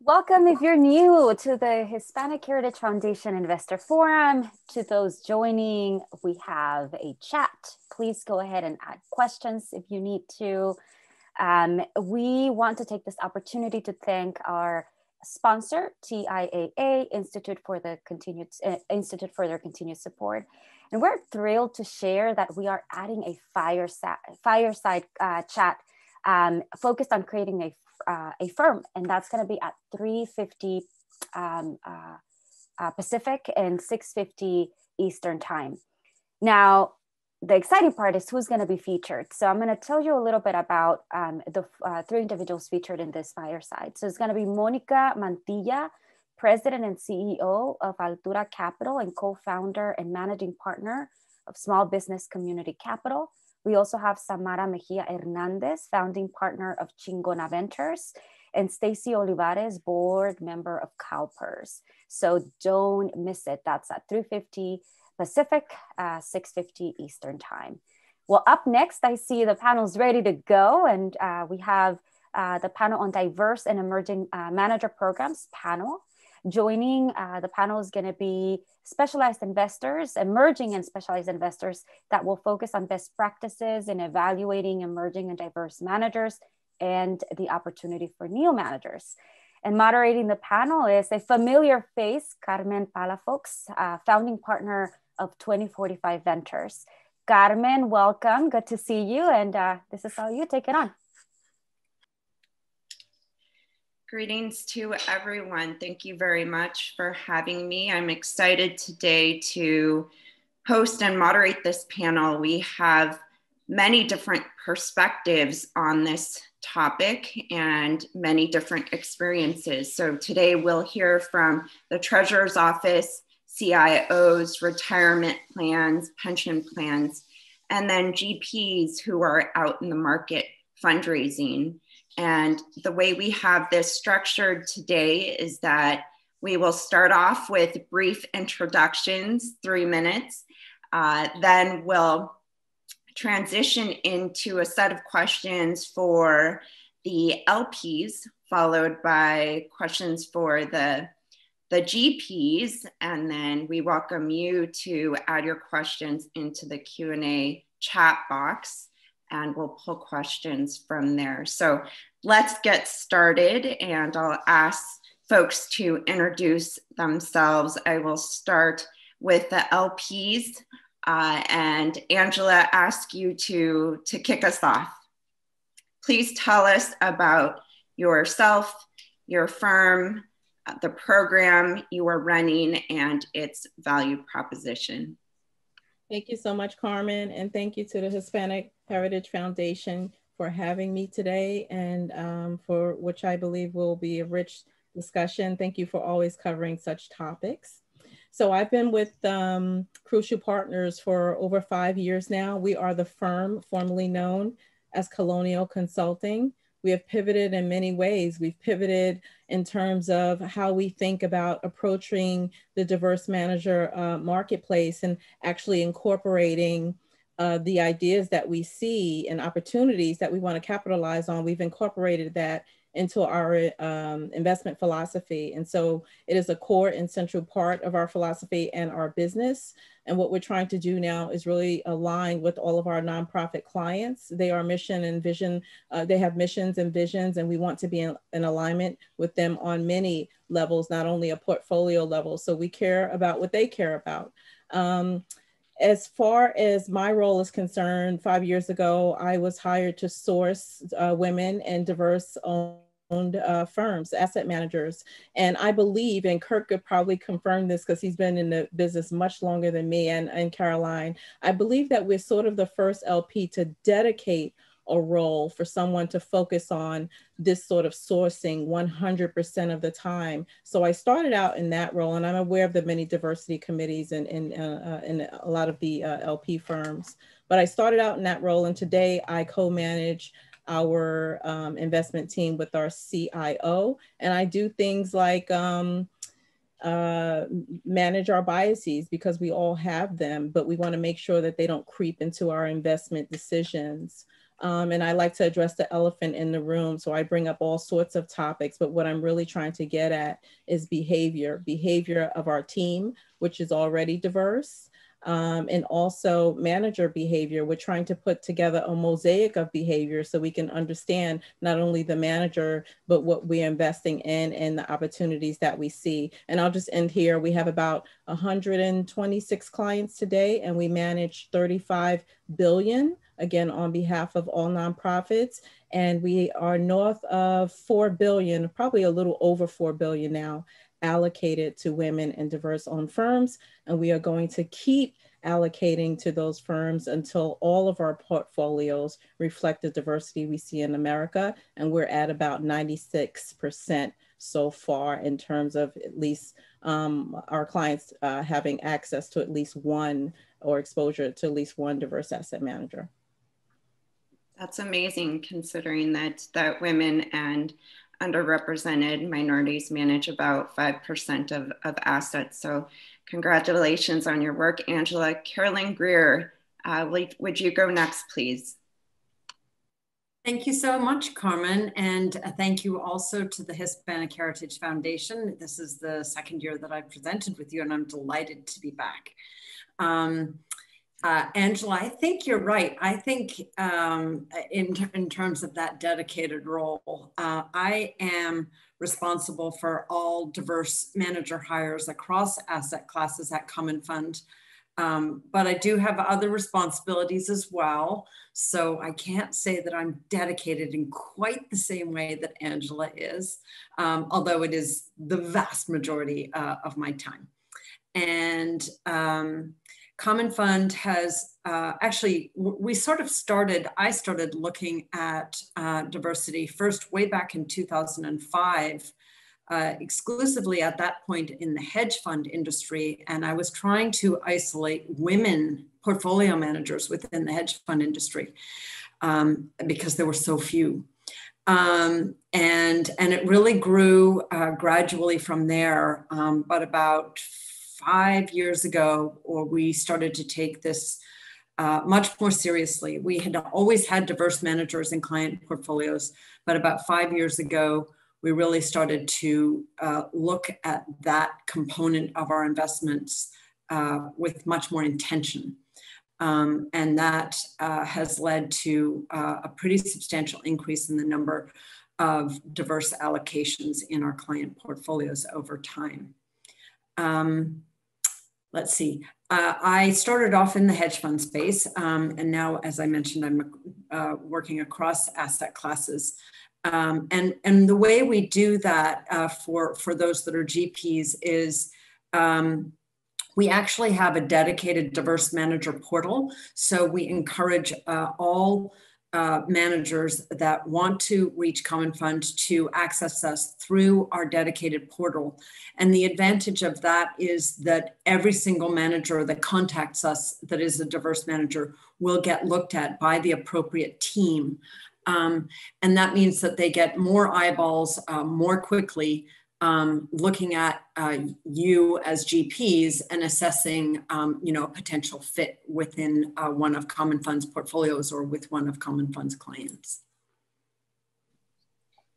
Welcome if you're new to the Hispanic Heritage Foundation Investor Forum. To those joining, we have a chat. Please go ahead and add questions if you need to. We want to take this opportunity to thank our sponsor, TIAA, Institute for their continued support. And we're thrilled to share that we are adding a fireside chat focused on creating a firm, and that's going to be at 3:50 Pacific and 6:50 Eastern time. Now, the exciting part is who's going to be featured. So I'm going to tell you a little bit about the three individuals featured in this fireside. So it's going to be Monica Mantilla, President and CEO of Altura Capital and co-founder and managing partner of Small Business Community Capital. We also have Samara Mejia Hernandez, founding partner of Chingona Ventures, and Stacy Olivares, board member of CalPERS. So don't miss it. That's at 3:50 Pacific, 6:50 Eastern time. Well, up next, I see the panel's ready to go, and we have the panel on diverse and emerging manager programs panel. Joining the panel is going to be specialized investors, emerging and specialized investors that will focus on best practices in evaluating emerging and diverse managers and the opportunity for neo managers. And moderating the panel is a familiar face, Carmen Palafox, founding partner of 2045 Ventures. Carmen, welcome. Good to see you. And this is how you take it on. Greetings to everyone. Thank you very much for having me. I'm excited today to host and moderate this panel. We have many different perspectives on this topic and many different experiences. So today we'll hear from the Treasurer's Office, CIOs, retirement plans, pension plans, and then GPs who are out in the market fundraising. And the way we have this structured today is that we will start off with brief introductions, 3 minutes. Then we'll transition into a set of questions for the LPs, followed by questions for the GPs. And then we welcome you to add your questions into the Q&A chat box, and we'll pull questions from there. So let's get started, and I'll ask folks to introduce themselves. I will start with the LPs, and Angela, ask you to kick us off. Please tell us about yourself, your firm, the program you are running, and its value proposition. Thank you so much, Carmen, and thank you to the Hispanic Heritage Foundation for having me today, and for which I believe will be a rich discussion. Thank you for always covering such topics. So I've been with Crucial Partners for over 5 years now. We are the firm formerly known as Colonial Consulting. We have pivoted in many ways. We've pivoted in terms of how we think about approaching the diverse manager marketplace and actually incorporating the ideas that we see and opportunities that we want to capitalize on. We've incorporated that into our investment philosophy. And so it is a core and central part of our philosophy and our business. And what we're trying to do now is really align with all of our nonprofit clients. They are mission and vision, they have missions and visions, and we want to be in alignment with them on many levels, not only a portfolio level. So we care about what they care about. As far as my role is concerned, 5 years ago, I was hired to source women and diverse owned firms, asset managers. And I believe, and Kirk could probably confirm this because he's been in the business much longer than me and Caroline, I believe that we're sort of the first LP to dedicate a role for someone to focus on this sort of sourcing 100% of the time. So I started out in that role, and I'm aware of the many diversity committees in a lot of the LP firms. But I started out in that role, and today I co-manage our investment team with our CIO, and I do things like manage our biases, because we all have them, but we want to make sure that they don't creep into our investment decisions. And I like to address the elephant in the room. So I bring up all sorts of topics, but what I'm really trying to get at is behavior of our team, which is already diverse. And also manager behavior. We're trying to put together a mosaic of behavior so we can understand not only the manager, but what we're investing in and the opportunities that we see. And I'll just end here. We have about 126 clients today, and we manage 35 billion, again, on behalf of all nonprofits. And we are north of 4 billion, probably a little over 4 billion now, allocated to women and diverse-owned firms. And we are going to keep allocating to those firms until all of our portfolios reflect the diversity we see in America. And we're at about 96% so far in terms of at least our clients having access to at least one or exposure to at least one diverse asset manager. That's amazing, considering that women and underrepresented minorities manage about 5% of assets. So congratulations on your work, Angela. Carolyn Greer, would you go next, please? Thank you so much, Carmen. And thank you also to the Hispanic Heritage Foundation. This is the second year that I've presented with you, and I'm delighted to be back. Angela, I think you're right. I think in terms of that dedicated role, I am responsible for all diverse manager hires across asset classes at Common Fund. But I do have other responsibilities as well. So I can't say that I'm dedicated in quite the same way that Angela is, although it is the vast majority of my time. And Common Fund has actually, I started looking at diversity first way back in 2005, exclusively at that point in the hedge fund industry. And I was trying to isolate women portfolio managers within the hedge fund industry because there were so few. And it really grew gradually from there. But about 5 years ago, we started to take this much more seriously. We had always had diverse managers in client portfolios, but about 5 years ago, we really started to look at that component of our investments with much more intention. And that has led to a pretty substantial increase in the number of diverse allocations in our client portfolios over time. Let's see. I started off in the hedge fund space, and now, as I mentioned, I'm working across asset classes. And the way we do that for those that are GPs is we actually have a dedicated diverse manager portal. So we encourage all managers that want to reach Common Fund to access us through our dedicated portal. And the advantage of that is that every single manager that contacts us that is a diverse manager will get looked at by the appropriate team. And that means that they get more eyeballs more quickly, looking at you as GPs and assessing, a potential fit within one of Common Fund's portfolios or with one of Common Fund's clients.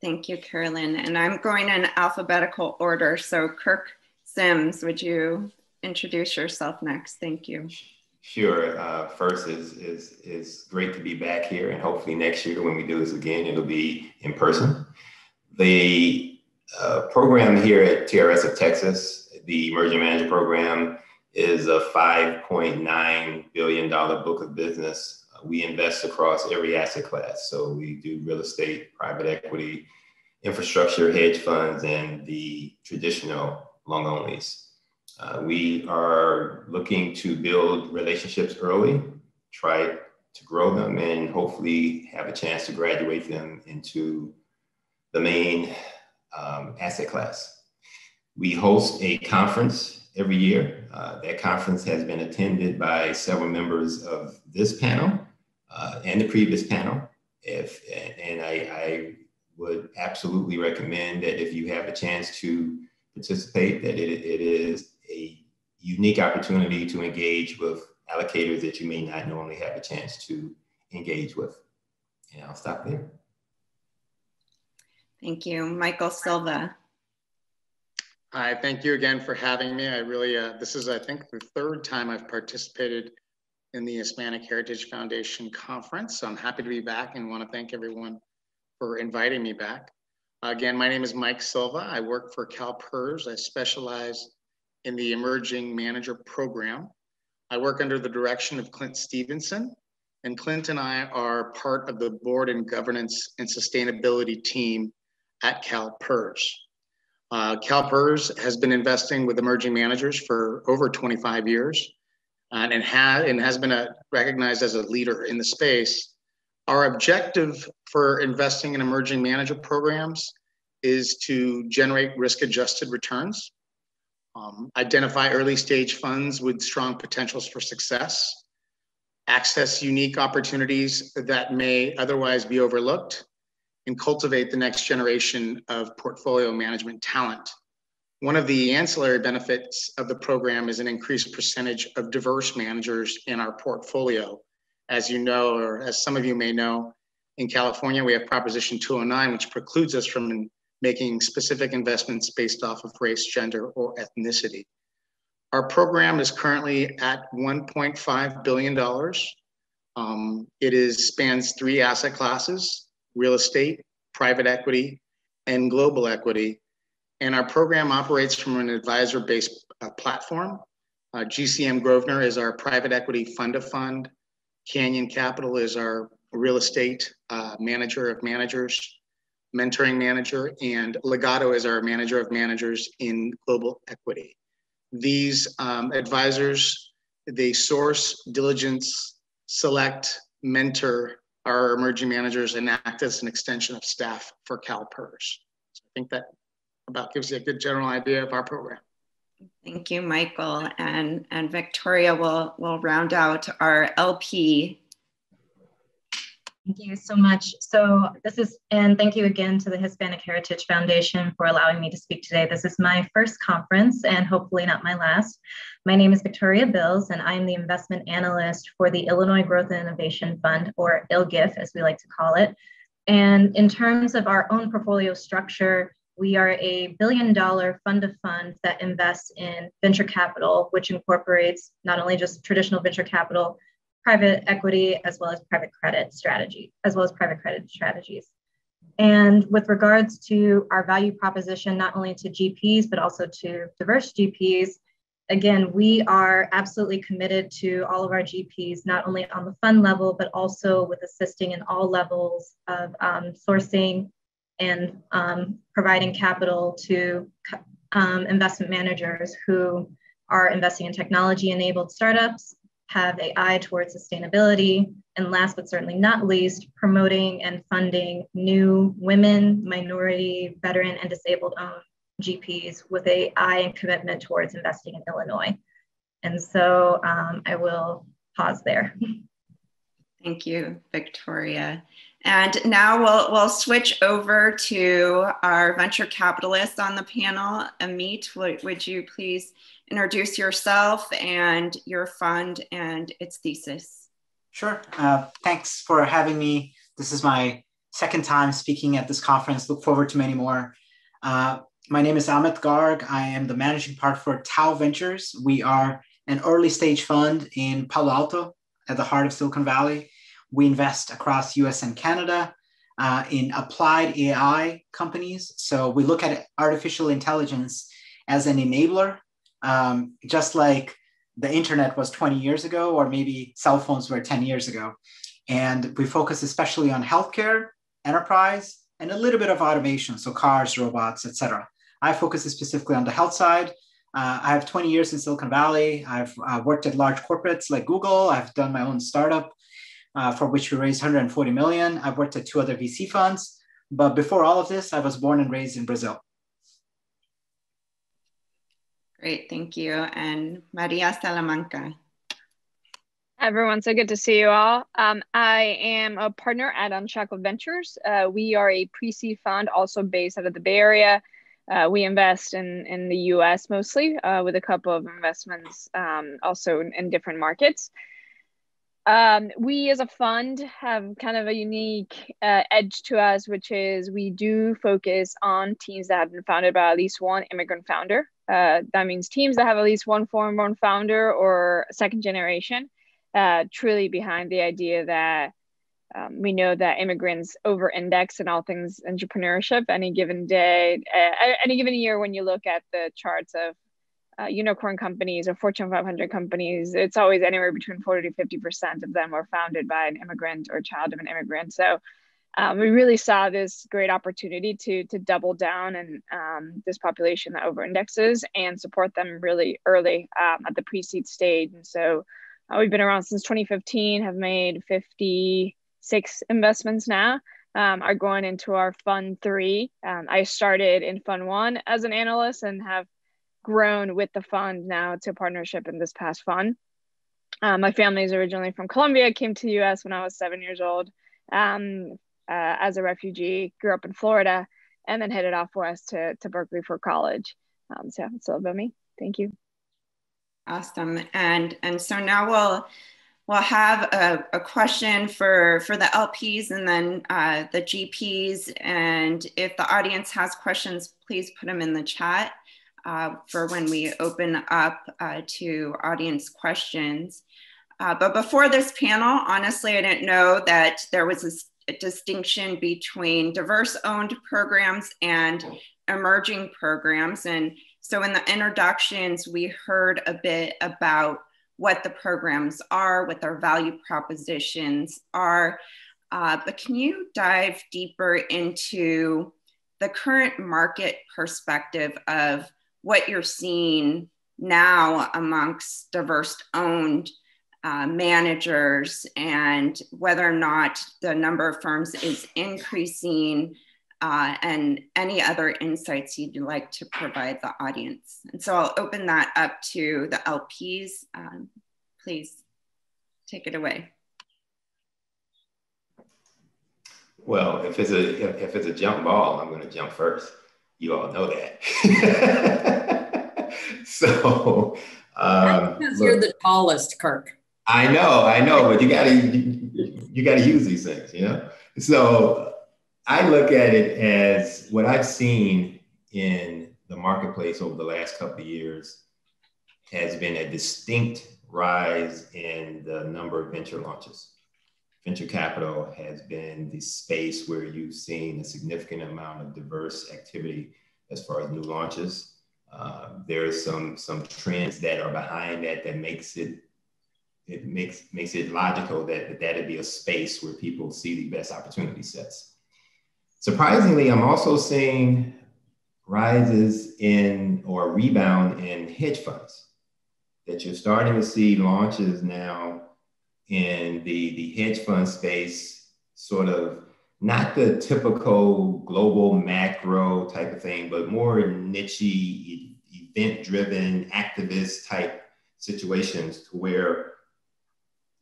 Thank you, Carolyn. And I'm going in alphabetical order. So Kirk Sims, would you introduce yourself next? Thank you. Sure. First is great to be back here, and hopefully next year when we do this again, it'll be in person. The program here at TRS of Texas, the Emerging Manager Program, is a $5.9 billion book of business. We invest across every asset class. So we do real estate, private equity, infrastructure, hedge funds, and the traditional long onlys. We are looking to build relationships early, try to grow them, and hopefully have a chance to graduate them into the main asset class. We host a conference every year. That conference has been attended by several members of this panel and the previous panel. I would absolutely recommend that if you have a chance to participate, that it is a unique opportunity to engage with allocators that you may not normally have a chance to engage with. And I'll stop there. Thank you. Michael Silva. Hi, thank you again for having me. I really, this is, I think, the third time I've participated in the Hispanic Heritage Foundation conference. So I'm happy to be back and want to thank everyone for inviting me back. Again, my name is Mike Silva. I work for CalPERS. I specialize in the Emerging Manager Program. I work under the direction of Clint Stevenson, and Clint and I are part of the board and governance and sustainability team at CalPERS. CalPERS has been investing with emerging managers for over 25 years and has been recognized as a leader in the space. Our objective for investing in emerging manager programs is to generate risk-adjusted returns, identify early stage funds with strong potentials for success, access unique opportunities that may otherwise be overlooked, and cultivate the next generation of portfolio management talent. One of the ancillary benefits of the program is an increased percentage of diverse managers in our portfolio. As you know, or as some of you may know, in California, we have Proposition 209, which precludes us from making specific investments based off of race, gender, or ethnicity. Our program is currently at $1.5 billion. It spans 3 asset classes: real estate, private equity, and global equity. And our program operates from an advisor-based platform. GCM Grosvenor is our private equity fund of fund. Canyon Capital is our real estate manager of managers, mentoring manager, and Legato is our manager of managers in global equity. These advisors, they source, diligence, select, mentor our emerging managers, and act as an extension of staff for CalPERS. So I think that about gives you a good general idea of our program. Thank you, Michael. And Victoria will round out our LP. Thank you so much. So and thank you again to the Hispanic Heritage Foundation for allowing me to speak today. This is my first conference and hopefully not my last. My name is Victoria Bills, and I am the investment analyst for the Illinois Growth and Innovation Fund, or ILGIF, as we like to call it. And in terms of our own portfolio structure, we are a $1 billion fund of funds that invests in venture capital, which incorporates not only just traditional venture capital, private equity, as well as private credit strategies. And with regards to our value proposition, not only to GPs, but also to diverse GPs, again, we are absolutely committed to all of our GPs, not only on the fund level, but also with assisting in all levels of sourcing and providing capital to investment managers who are investing in technology-enabled startups, have an eye towards sustainability, and last but certainly not least, promoting and funding new women, minority, veteran, and disabled-owned GPs with an eye and commitment towards investing in Illinois. And so I will pause there. Thank you, Victoria. And now we'll switch over to our venture capitalists on the panel. Amit, would you please introduce yourself and your fund and its thesis? Sure. Thanks for having me. This is my second time speaking at this conference. Look forward to many more. My name is Amit Garg. I am the managing partner for Tau Ventures. We are an early stage fund in Palo Alto at the heart of Silicon Valley. We invest across US and Canada in applied AI companies. So we look at artificial intelligence as an enabler, just like the internet was 20 years ago, or maybe cell phones were 10 years ago. And we focus especially on healthcare, enterprise, and a little bit of automation, so cars, robots, et cetera. I focus specifically on the health side. I have 20 years in Silicon Valley. I've worked at large corporates like Google. I've done my own startup for which we raised 140 million. I've worked at 2 other VC funds. But before all of this, I was born and raised in Brazil. Great, thank you. And Maria Salamanca. Hi, everyone, so good to see you all. I am a partner at Unshackled Ventures. We are a pre-seed fund also based out of the Bay Area. We invest in the US mostly with a couple of investments also in different markets. We as a fund have kind of a unique edge to us, which is we do focus on teams that have been founded by at least one immigrant founder. That means teams that have at least one foreign-born founder or second generation, truly behind the idea that we know that immigrants over-index in all things entrepreneurship any given day, any given year. When you look at the charts of unicorn companies or Fortune 500 companies, it's always anywhere between 40 to 50% of them were founded by an immigrant or child of an immigrant. So we really saw this great opportunity to double down and this population that over-indexes and support them really early at the pre-seed stage. And so we've been around since 2015, have made 56 investments now, are going into our fund 3. I started in fund 1 as an analyst and have grown with the fund now to partnership in this past fund. My family is originally from Colombia, came to the US when I was 7 years old as a refugee, grew up in Florida, and then headed off west to Berkeley for college. So it's a little about me. Thank you. Awesome. And so now we'll have a question for the LPs and then the GPs. And if the audience has questions, please put them in the chat for when we open up to audience questions. But before this panel, honestly, I didn't know that there was a distinction between diverse-owned programs and emerging programs. And so in the introductions, we heard a bit about what the programs are, what their value propositions are. But can you dive deeper into the current market perspective of what you're seeing now amongst diverse-owned managers and whether or not the number of firms is increasing and any other insights you'd like to provide the audience? And so I'll open that up to the LPs. Please take it away. Well, if it's a jump ball, I'm going to jump first. You all know that. So, because you're the tallest, Kirk. I know, but you gotta use these things, you know? So I look at it as what I've seen in the marketplace over the last couple of years has been a distinct rise in the number of venture launches. Venture capital has been the space where you've seen a significant amount of diverse activity as far as new launches. There's some trends that are behind that makes it logical that that'd be a space where people see the best opportunity sets. Surprisingly, I'm also seeing rises in or rebound in hedge funds, that you're starting to see launches now in the hedge fund space, sort of not the typical global macro type of thing, but more niche, event-driven, activist type situations to where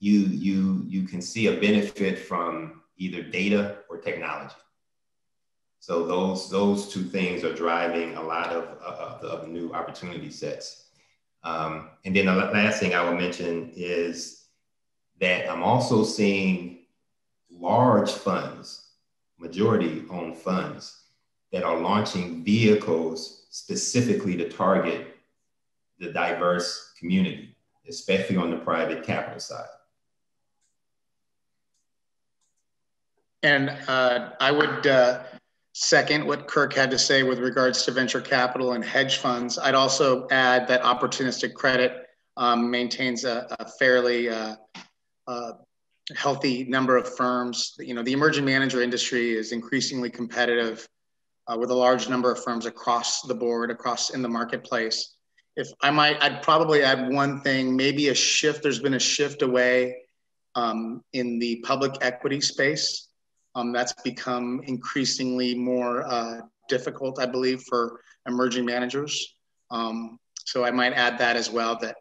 you can see a benefit from either data or technology. So those two things are driving a lot of new opportunity sets. And then the last thing I will mention is that I'm also seeing large funds, majority-owned funds, that are launching vehicles specifically to target the diverse community, especially on the private capital side. And I would second what Kirk had to say with regards to venture capital and hedge funds. I'd also add that opportunistic credit maintains a fairly healthy number of firms. You know, the emerging manager industry is increasingly competitive with a large number of firms across the board, in the marketplace. If I might, I'd probably add one thing, maybe a shift. There's been a shift away in the public equity space. That's become increasingly more difficult, I believe, for emerging managers. So I might add that as well, that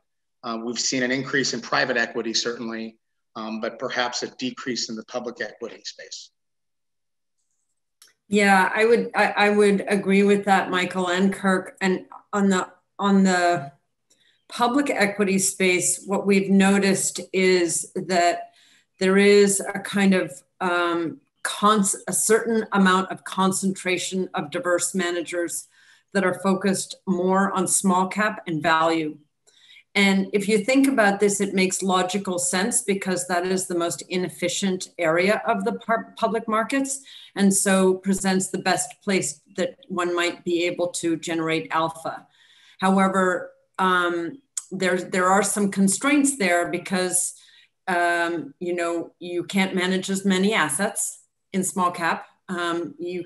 we've seen an increase in private equity, certainly, but perhaps a decrease in the public equity space. Yeah, I would agree with that, Michael and Kirk. And on the public equity space, what we've noticed is that there is a kind of a certain amount of concentration of diverse managers that are focused more on small cap and value. And if you think about this, it makes logical sense because that is the most inefficient area of the public markets, and so presents the best place that one might be able to generate alpha. However, there are some constraints there because you know, you can't manage as many assets in small cap. You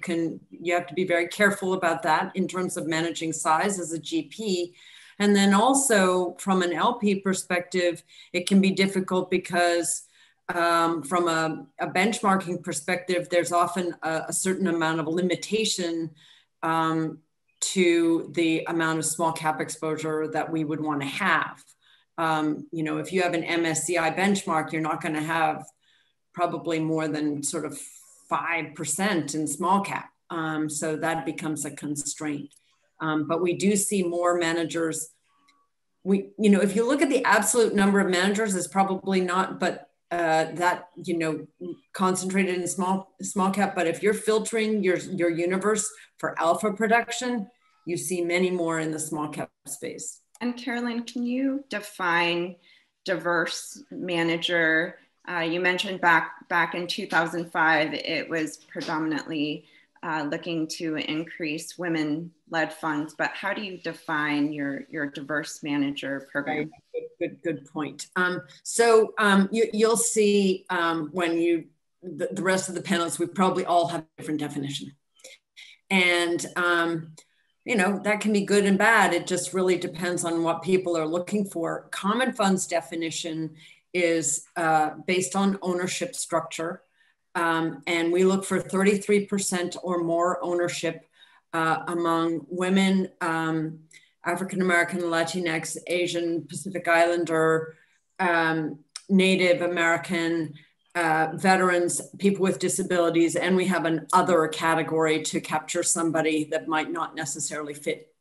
have to be very careful about that in terms of managing size as a GP. And then also from an LP perspective, it can be difficult because from a benchmarking perspective, there's often a certain amount of limitation to the amount of small cap exposure that we would want to have. You know, if you have an MSCI benchmark, you're not going to have probably more than sort of 5% in small cap. So that becomes a constraint. But we do see more managers. You know, if you look at the absolute number of managers, it's probably not, but that, you know, concentrated in small cap. But if you're filtering your universe for alpha production, you see many more in the small cap space. And Carolyn, can you define diverse manager? You mentioned back in 2005, it was predominantly looking to increase women-led funds, but how do you define your diverse manager program? Good point. You'll see when the rest of the panelists, we probably all have a different definition. And you know, that can be good and bad. It just really depends on what people are looking for. Common funds definition is based on ownership structure. And we look for 33% or more ownership among women, African-American, Latinx, Asian, Pacific Islander, Native American, veterans, people with disabilities, and we have an other category to capture somebody that might not necessarily fit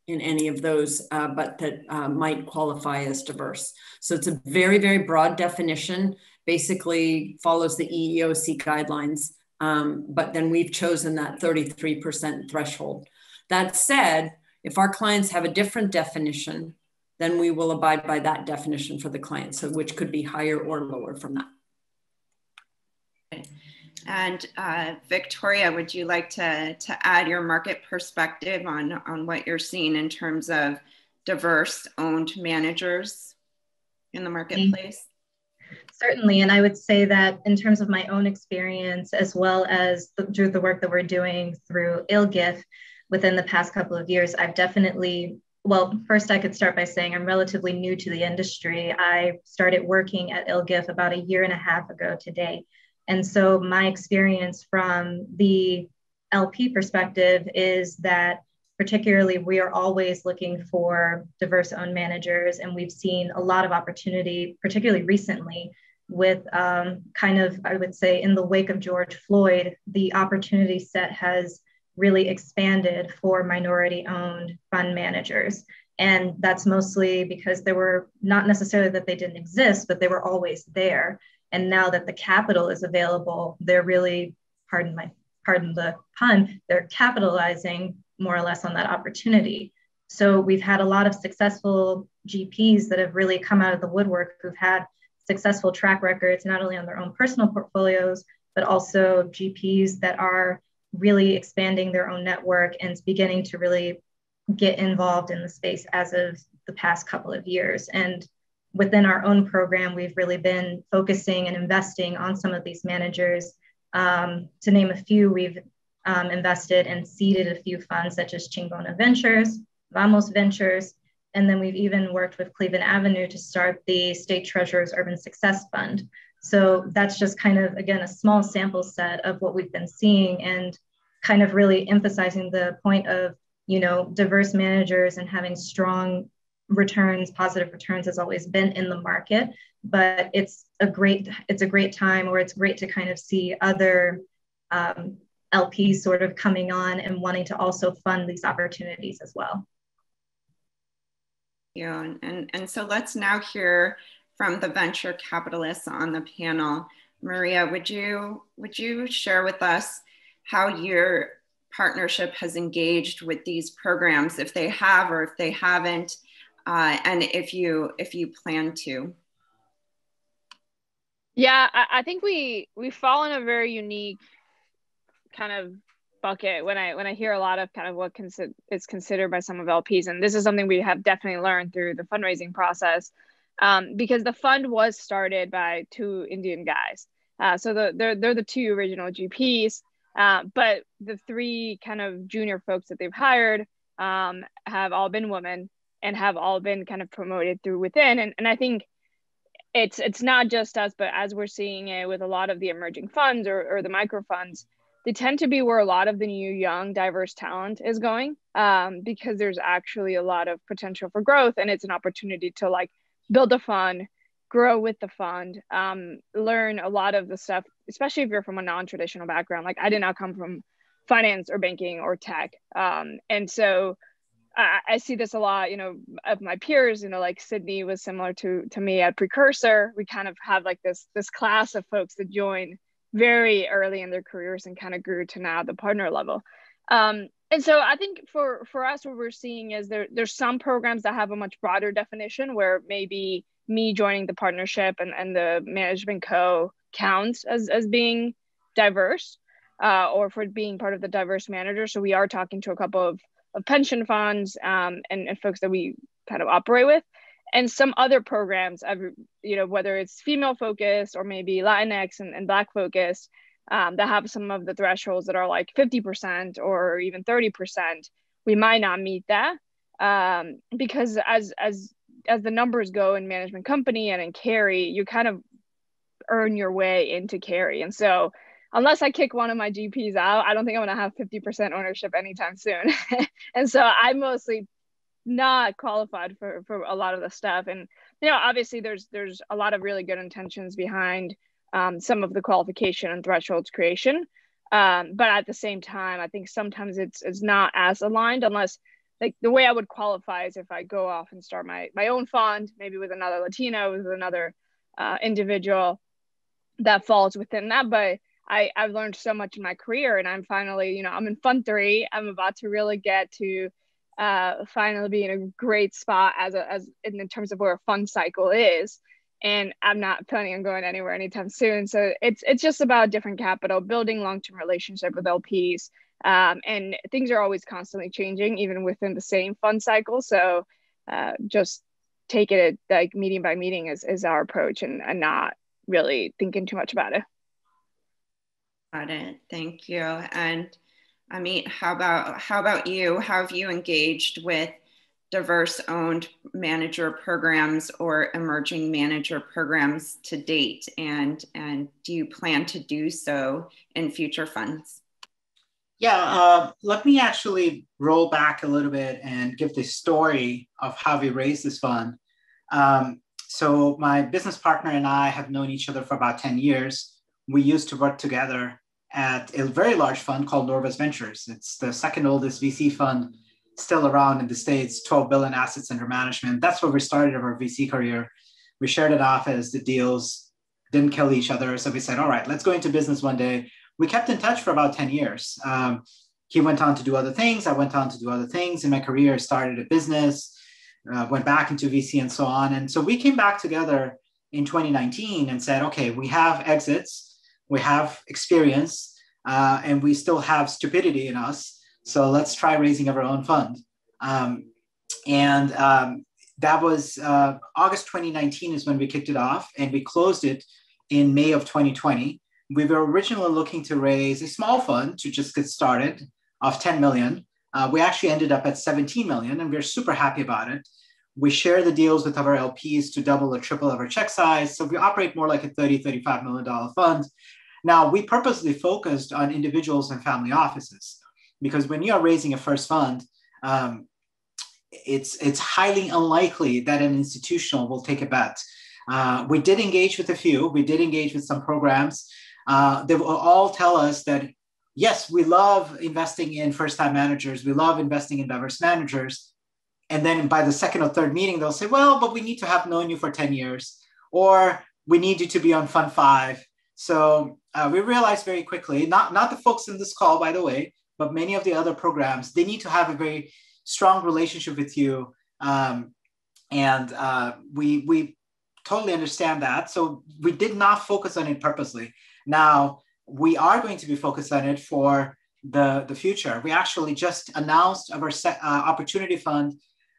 in any of those, but that might qualify as diverse. So it's a very, very broad definition, basically follows the EEOC guidelines, but then we've chosen that 33% threshold. That said, if our clients have a different definition, then we will abide by that definition for the client, so which could be higher or lower from that. And Victoria, would you like to add your market perspective on what you're seeing in terms of diverse owned managers in the marketplace? Certainly, and I would say that in terms of my own experience, as well as through the work that we're doing through ILGIF within the past couple of years, I've definitely, well, first I could start by saying I'm relatively new to the industry. I started working at ILGIF about 1.5 years ago today. And so my experience from the LP perspective is that particularly we are always looking for diverse owned managers, and we've seen a lot of opportunity, particularly recently with kind of, I would say, in the wake of George Floyd, the opportunity set has really expanded for minority owned fund managers. And that's mostly because they were not necessarily that they didn't exist, but they were always there. And now that the capital is available, they're really, pardon the pun, they're capitalizing more or less on that opportunity. So we've had a lot of successful GPs that have really come out of the woodwork who've had successful track records, not only on their own personal portfolios, but also GPs that are really expanding their own network and beginning to really get involved in the space as of the past couple of years. And within our own program, we've really been focusing and investing on some of these managers. To name a few, we've invested and seeded a few funds such as Chingona Ventures, Vamos Ventures, and then we've even worked with Cleveland Avenue to start the State Treasurer's Urban Success Fund. So that's just kind of, again, a small sample set of what we've been seeing and kind of really emphasizing the point of, you know, diverse managers and having strong returns, positive returns has always been in the market, but it's a great time, or it's great to kind of see other LPs sort of coming on and wanting to also fund these opportunities as well. Yeah, and so let's now hear from the venture capitalists on the panel. Maria, would you share with us how your partnership has engaged with these programs, if they have or if they haven't, and if you plan to? Yeah, I think we fall in a very unique kind of bucket when I hear a lot of kind of what is considered by some of LPs, and this is something we have definitely learned through the fundraising process, because the fund was started by two Indian guys, so they're the two original GPs, but the three kind of junior folks that they've hired have all been women and have all been kind of promoted through within, and I think it's not just us, but as we're seeing it with a lot of the emerging funds or the micro funds, they tend to be where a lot of the new, young, diverse talent is going, because there's actually a lot of potential for growth, and it's an opportunity to like build a fund, grow with the fund, learn a lot of the stuff, especially if you're from a non-traditional background. Like I did not come from finance or banking or tech, and so I see this a lot, of my peers, like Sydney was similar to me at Precursor. We kind of have like this class of folks that join very early in their careers and kind of grew to now the partner level. And so I think for us, what we're seeing is there's some programs that have a much broader definition where maybe me joining the partnership and the management co counts as being diverse, or for being part of the diverse manager. So we are talking to a couple of pension funds, and folks that we kind of operate with, and some other programs, whether it's female focused or maybe Latinx and Black focused, that have some of the thresholds that are like 50% or even 30%. We might not meet that, because as the numbers go in management company and in carry, you kind of earn your way into carry. And so unless I kick one of my GPs out, I don't think I'm going to have 50% ownership anytime soon. And so I'm mostly not qualified for a lot of the stuff. And, obviously there's a lot of really good intentions behind some of the qualification and thresholds creation. But at the same time, I think sometimes it's not as aligned, unless like the way I would qualify is if I go off and start my own fund, maybe with another Latino, with another individual that falls within that. But I've learned so much in my career, and I'm finally, I'm in fund 3. I'm about to really get to finally be in a great spot as in terms of where a fund cycle is. And I'm not planning on going anywhere anytime soon. So it's just about different capital, building long-term relationship with LPs. And things are always constantly changing, even within the same fund cycle. So just take it like meeting by meeting is our approach, and not really thinking too much about it. Got it. Thank you. And Amit, how about you? How have you engaged with diverse owned manager programs or emerging manager programs to date? And do you plan to do so in future funds? Yeah, let me actually roll back a little bit and give the story of how we raised this fund. So my business partner and I have known each other for about 10 years. We used to work together at a very large fund called Norvus Ventures. It's the second oldest VC fund still around in the States, 12 billion assets under management. That's where we started our VC career. We shared it off as the deals didn't kill each other. So we said, all right, let's go into business one day. We kept in touch for about 10 years. He went on to do other things. I went on to do other things in my career. I started a business, went back into VC and so on. And so we came back together in 2019 and said, okay, we have exits. We have experience, and we still have stupidity in us. So let's try raising our own fund. That was August 2019 is when we kicked it off, and we closed it in May of 2020. We were originally looking to raise a small fund to just get started of 10 million. We actually ended up at 17 million, and we're super happy about it. We share the deals with our LPs to double or triple our check size. So we operate more like a $30-35 million fund. Now, we purposely focused on individuals and family offices, because when you are raising a first fund, it's highly unlikely that an institutional will take a bet. We did engage with a few. We did engage with some programs. They will all tell us that, yes, we love investing in first-time managers. We love investing in diverse managers. And then by the second or third meeting, they'll say, well, but we need to have known you for 10 years, or we need you to be on Fund 5 So we realized very quickly, not the folks in this call, by the way, but many of the other programs, they need to have a very strong relationship with you. We totally understand that. So we did not focus on it purposely. Now, we are going to be focused on it for the future. We actually just announced our opportunity fund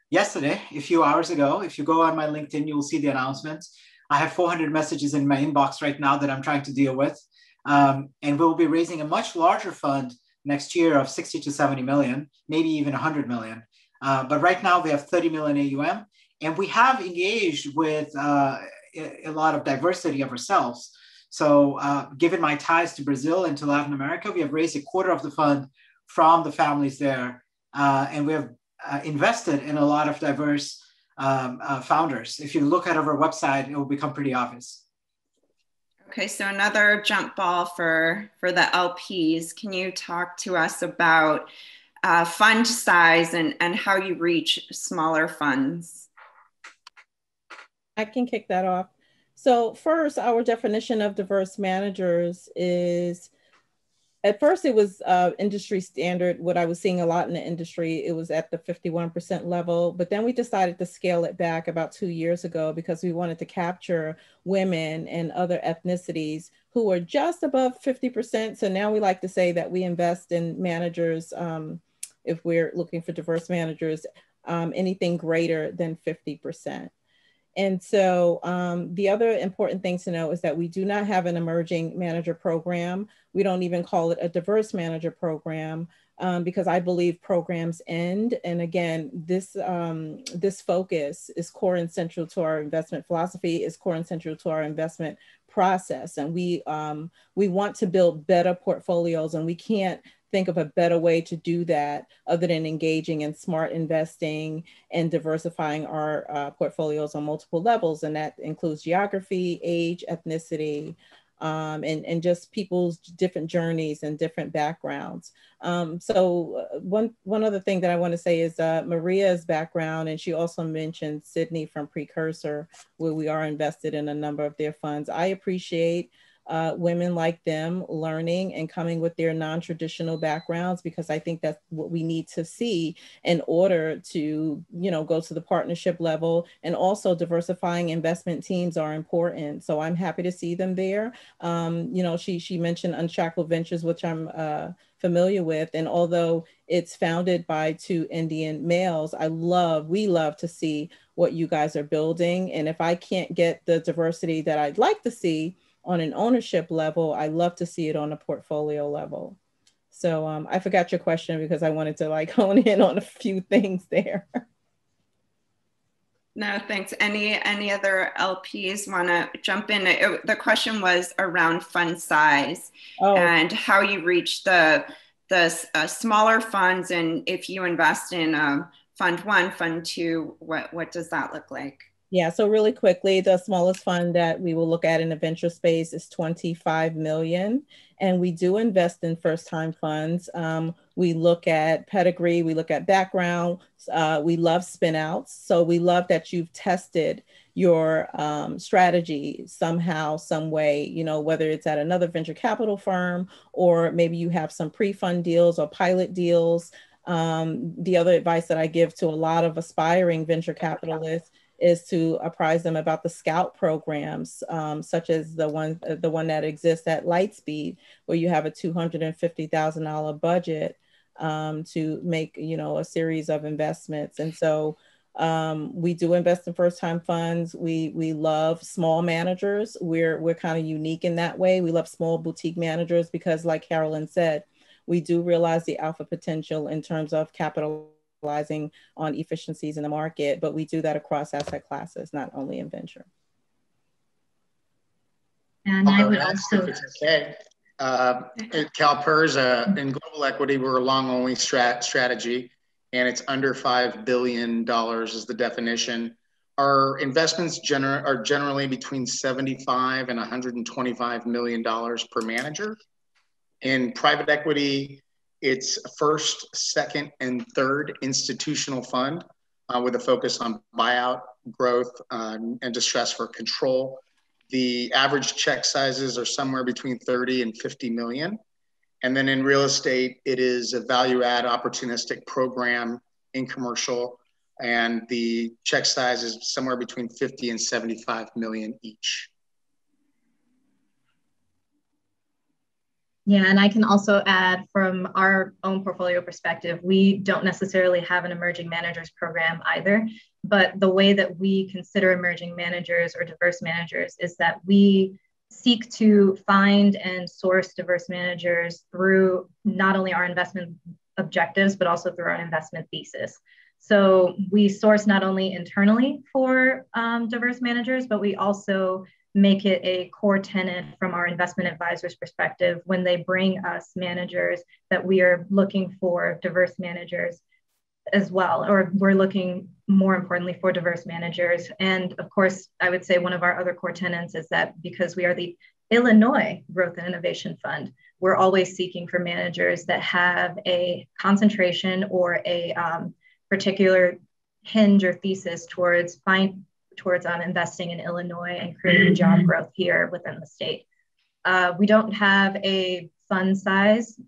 yesterday, a few hours ago. If you go on my LinkedIn, you will see the announcement. I have 400 messages in my inbox right now that I'm trying to deal with. And we'll be raising a much larger fund next year of 60 to 70 million, maybe even 100 million. But right now we have 30 million AUM, and we have engaged with a lot of diversity of ourselves. So given my ties to Brazil and to Latin America, we have raised a quarter of the fund from the families there. And we have invested in a lot of diverse founders. If you look at our website, it will become pretty obvious. Okay, so another jump ball for the LPs. Can you talk to us about fund size and how you reach smaller funds? I can kick that off. So first, our definition of diverse managers is, at first it was industry standard. What I was seeing a lot in the industry, it was at the 51% level, but then we decided to scale it back about 2 years ago because we wanted to capture women and other ethnicities who are just above 50%. So now we like to say that we invest in managers, if we're looking for diverse managers, anything greater than 50%. And so the other important thing to know is that we do not have an emerging manager program. We don't even call it a diverse manager program because I believe programs end. And again, this focus is core and central to our investment philosophy, is core and central to our investment process. And we want to build better portfolios, and we can't think of a better way to do that other than engaging in smart investing and diversifying our portfolios on multiple levels. And that includes geography, age, ethnicity, and just people's different journeys and different backgrounds. So one other thing that I want to say is Maria's background, and she also mentioned Sydney from Precursor, where we are invested in a number of their funds. I appreciate women like them learning and coming with their non-traditional backgrounds, because I think that's what we need to see in order to, go to the partnership level. And also diversifying investment teams are important. So I'm happy to see them there. She mentioned Unshackled Ventures, which I'm familiar with. And although it's founded by 2 Indian males, we love to see what you guys are building. And if I can't get the diversity that I'd like to see on an ownership level, I love to see it on a portfolio level. So I forgot your question because I wanted to hone in on a few things there. No, thanks. Any other LPs want to jump in? The question was around fund size and how you reach the smaller funds, and if you invest in fund 1, fund 2, what does that look like? Yeah, so really quickly, the smallest fund that we will look at in the venture space is 25 million. And we do invest in first-time funds. We look at pedigree, we look at background, we love spin-outs. So we love that you've tested your strategy somehow, some way, whether it's at another venture capital firm, or maybe you have some pre-fund deals or pilot deals. The other advice that I give to a lot of aspiring venture capitalists is to apprise them about the scout programs, such as the one that exists at Lightspeed, where you have a $250,000 budget to make a series of investments. And so we do invest in first-time funds. We love small managers. We're kind of unique in that way. We love small boutique managers because, like Carolyn said, we do realize the alpha potential in terms of capital on efficiencies in the market, but we do that across asset classes, not only in venture. And I would also, okay. At CalPERS, in global equity, we're a long-only strategy, and it's under $5 billion is the definition. Our investments are generally between $75 and $125 million per manager. In private equity, it's a first, second, and third institutional fund with a focus on buyout, growth, and distress for control. The average check sizes are somewhere between 30 and 50 million. And then in real estate, it is a value add opportunistic program in commercial, and the check size is somewhere between 50 and 75 million each. Yeah, and I can also add from our own portfolio perspective, we don't necessarily have an emerging managers program either, but the way that we consider emerging managers or diverse managers is that we seek to find and source diverse managers through not only our investment objectives, but also through our investment thesis. So we source not only internally for diverse managers, but we also make it a core tenet from our investment advisors' perspective when they bring us managers that we are looking for diverse managers as well, or we're looking more importantly for diverse managers. And of course, I would say one of our other core tenets is that because we are the Illinois Growth and Innovation Fund, we're always seeking for managers that have a concentration or a particular hinge or thesis towards investing in Illinois and creating job growth here within the state. We don't have a fund size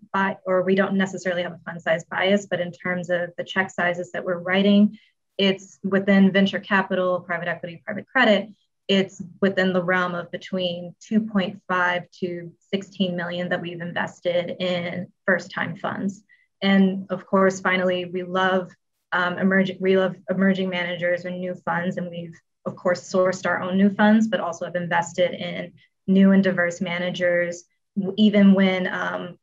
or we don't necessarily have a fund size bias, but in terms of the check sizes that we're writing, it's within venture capital, private equity, private credit, it's within the realm of between 2.5 to 16 million that we've invested in first-time funds. And of course, finally, we love emerging managers and new funds, and we've of course sourced our own new funds, but also have invested in new and diverse managers, even when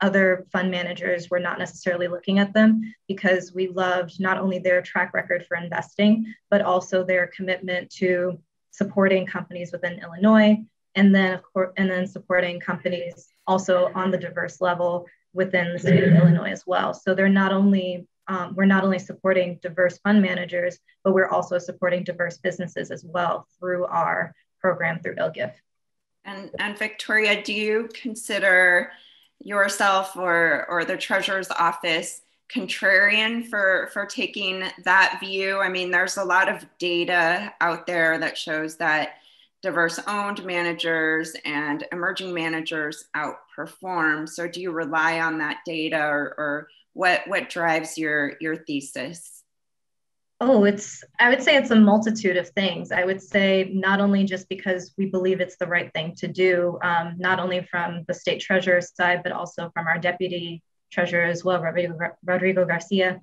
other fund managers were not necessarily looking at them, because we loved not only their track record for investing, but also their commitment to supporting companies within Illinois, and then of course, and then supporting companies also on the diverse level within the state of Illinois as well. So they're not only we're not only supporting diverse fund managers, but we're also supporting diverse businesses as well through our program through ILGIF. And Victoria, do you consider yourself or the Treasurer's Office contrarian for taking that view? I mean, there's a lot of data out there that shows that diverse owned managers and emerging managers outperform. So do you rely on that data, or what drives your thesis? Oh, I would say it's a multitude of things. I would say not only just because we believe it's the right thing to do, not only from the state treasurer's side, but also from our deputy treasurer as well, Rodrigo Garcia.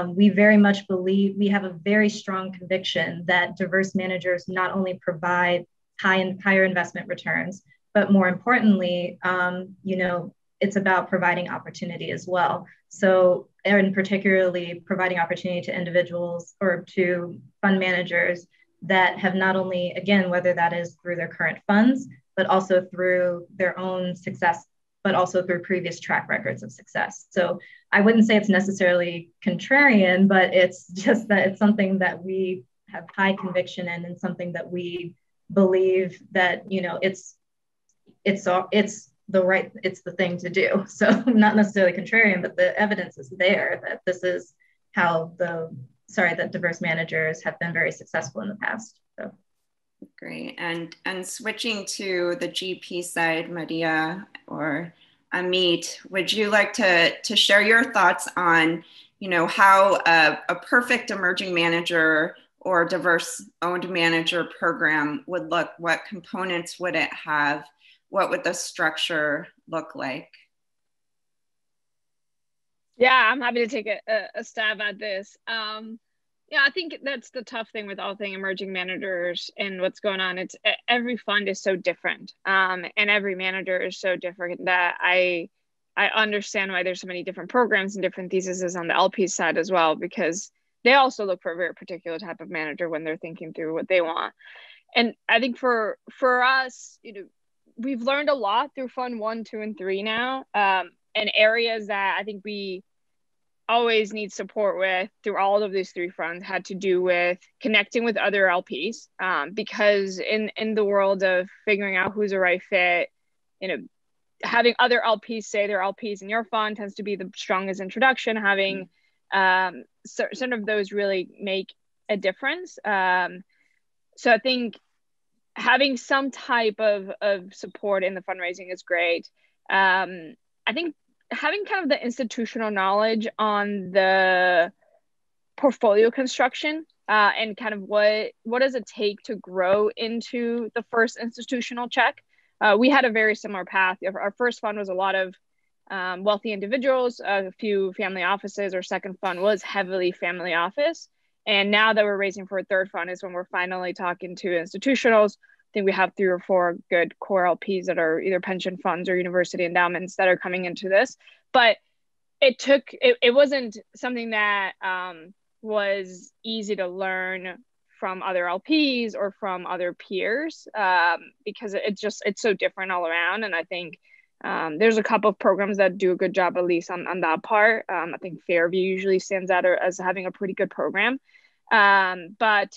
We very much believe, we have a very strong conviction that diverse managers not only provide higher investment returns, but more importantly, it's about providing opportunity as well. So, and particularly providing opportunity to individuals or to fund managers that have not only, again, whether that is through their current funds, but also through their own success, but also through previous track records of success. So I wouldn't say it's necessarily contrarian, but it's just that it's something that we have high conviction in, and something that we believe that, it's the thing to do. So not necessarily contrarian, but the evidence is there that this is how that diverse managers have been very successful in the past. So great. And switching to the GP side, Maria or Amit, would you like to share your thoughts on, how a perfect emerging manager or diverse owned manager program would look? What components would it have? What would the structure look like? Yeah, I'm happy to take a stab at this. I think that's the tough thing with all things emerging managers and what's going on. It's every fund is so different, and every manager is so different that I understand why there's so many different programs and different theses on the LP side as well, because they also look for a very particular type of manager when they're thinking through what they want. And I think for us, we've learned a lot through Fund 1, 2, and 3 now, and areas that I think we always need support with through all of these 3 funds had to do with connecting with other LPs, because in the world of figuring out who's a right fit, having other LPs say they're LPs in your fund tends to be the strongest introduction. Having some of those really make a difference. So I think having some type of support in the fundraising is great. I think having kind of the institutional knowledge on the portfolio construction and kind of what does it take to grow into the first institutional check. We had a very similar path. Our first fund was a lot of wealthy individuals, a few family offices. Our second fund was heavily family office. And now that we're raising for a third fund is when we're finally talking to institutionals. I think we have 3 or 4 good core LPs that are either pension funds or university endowments that are coming into this. But it wasn't something that was easy to learn from other LPs or from other peers because it's so different all around. And I think there's a couple of programs that do a good job, at least on that part. I think Fairview usually stands out as having a pretty good program. But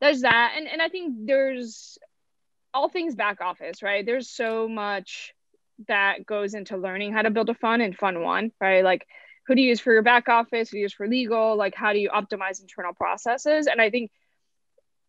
there's that. And I think there's all things back office, right? There's so much that goes into learning how to build a fund in Fund 1, right? Like, who do you use for your back office? Who do you use for legal? Like, how do you optimize internal processes? And I think